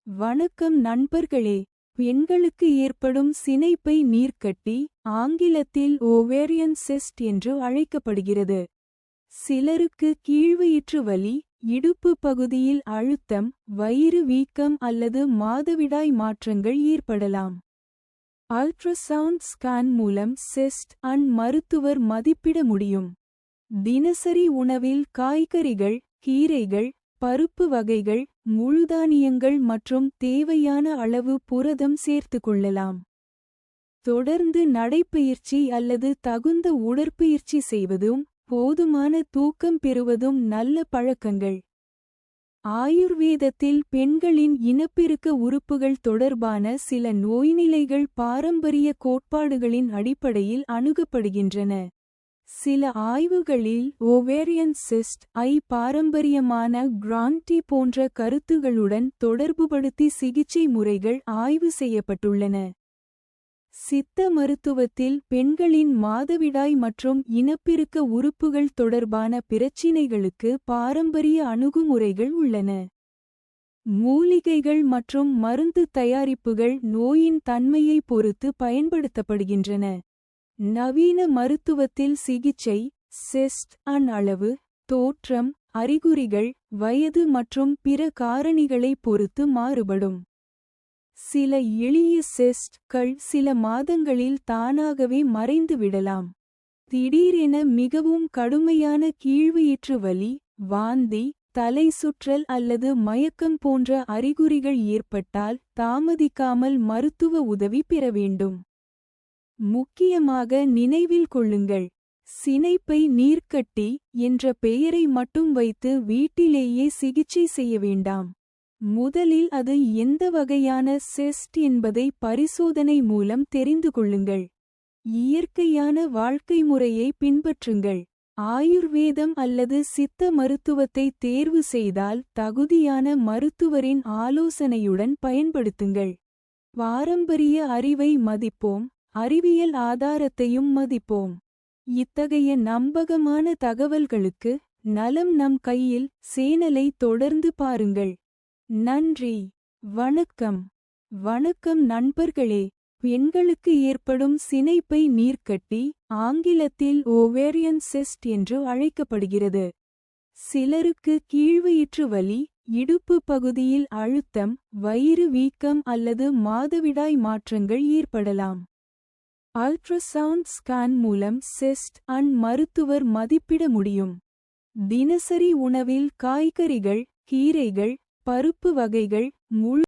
வணக்கம் நண்பர்களே. பெண்களுக்கு ஏற்படும் சினைப்பை நீர்க்கட்டி ஆங்கிலத்தில் ஓவேரியன் சிஸ்ட் என்று அழைக்கப்படுகிறது. சிலருக்கு கீழ்வயிற்று வலி, இடுப்பு பகுதியில் அழுத்தம், வயிறு வீக்கம் அல்லது மாதவிடாய் மாற்றங்கள் ஏற்படலாம். அல்ட்ராசவுண்ட் ஸ்கேன் மூலம் சிஸ்ட் மருத்துவர் மதிப்பிட முடியும். தினசரி உணவில் காய்கறிகள், கீரைகள், பருப்பு வகைகள், முழுதானியங்கள் மற்றும் தேவையான அளவு புரதம் சேர்த்து கொள்ளலாம். தொடர்ந்து நடைப்பயிற்சி அல்லது தகுந்த உடற்பயிற்சி செய்வதும் போதுமான தூக்கம் பெறுவதும் நல்ல பழக்கங்கள். ஆயுர்வேதத்தில் பெண்களின் இனப்பெருக்க உறுப்புகள் தொடர்பான சில நோய்நிலைகள் பாரம்பரிய கோட்பாடுகளின் அடிப்படையில் அணுகப்படுகின்றன. சில ஆய்வுகளில் ஓவேரியன் சிஸ்ட் பாரம்பரியமான கிராண்டி போன்ற கருத்துகளுடன் தொடர்புபடுத்தி சிகிச்சை முறைகள் ஆய்வு செய்யப்பட்டுள்ளன. சித்த மருத்துவத்தில் பெண்களின் மாதவிடாய் மற்றும் இனப்பெருக்க உறுப்புகள் தொடர்பான பிரச்சினைகளுக்கு பாரம்பரிய அணுகுமுறைகள் உள்ளன. மூலிகைகள் மற்றும் மருந்து தயாரிப்புகள் நோயின் தன்மையை பொறுத்து பயன்படுத்தப்படுகின்றன. நவீன மருத்துவத்தில் சிகிச்சை சிஸ்ட் அளவு, தோற்றம், அறிகுறிகள், வயது மற்றும் பிற காரணிகளை பொறுத்து மாறுபடும். சில எளிய சிஸ்ட்கள் சில மாதங்களில் தானாகவே மறைந்துவிடலாம். திடீரென மிகவும் கடுமையான கீழ்வயிற்று வலி, வாந்தி, தலை சுற்றல் அல்லது மயக்கம் போன்ற அறிகுறிகள் ஏற்பட்டால் தாமதிக்காமல் மருத்துவ உதவி பெற வேண்டும். முக்கியமாக நினைவில் கொள்ளுங்கள், சினைப்பை நீர்க்கட்டி என்ற பெயரை மட்டும் வைத்து வீட்டிலேயே சிகிச்சை செய்ய வேண்டாம். முதலில் அது எந்த வகையான சிஸ்ட் என்பதை பரிசோதனை மூலம் தெரிந்து கொள்ளுங்கள். இயற்கையான வாழ்க்கை முறையை பின்பற்றுங்கள். ஆயுர்வேதம் அல்லது சித்த மருத்துவத்தை தேர்வு செய்தால் தகுதியான மருத்துவரின் ஆலோசனையுடன் பயன்படுத்துங்கள். பாரம்பரிய அறிவை மதிப்போம், அறிவியல் ஆதாரத்தையும் மதிப்போம். இத்தகைய நம்பகமான தகவல்களுக்கு நலம் நம் கையில் சேனலை தொடர்ந்து பாருங்கள். நன்றி. வணக்கம். வணக்கம் நண்பர்களே. பெண்களுக்கு ஏற்படும் சினைப்பை நீர்க்கட்டி ஆங்கிலத்தில் ஓவேரியன் சிஸ்ட் என்று அழைக்கப்படுகிறது. சிலருக்கு கீழ்வயிற்று வலி, இடுப்பு பகுதியில் அழுத்தம், வயிறு வீக்கம் அல்லது மாதவிடாய் மாற்றங்கள் ஏற்படலாம். அல்ட்ராசவுண்ட் ஸ்கேன் மூலம் சிஸ்ட் மருத்துவர் மதிப்பிட முடியும். தினசரி உணவில் காய்கறிகள், கீரைகள், பருப்பு வகைகள், முழு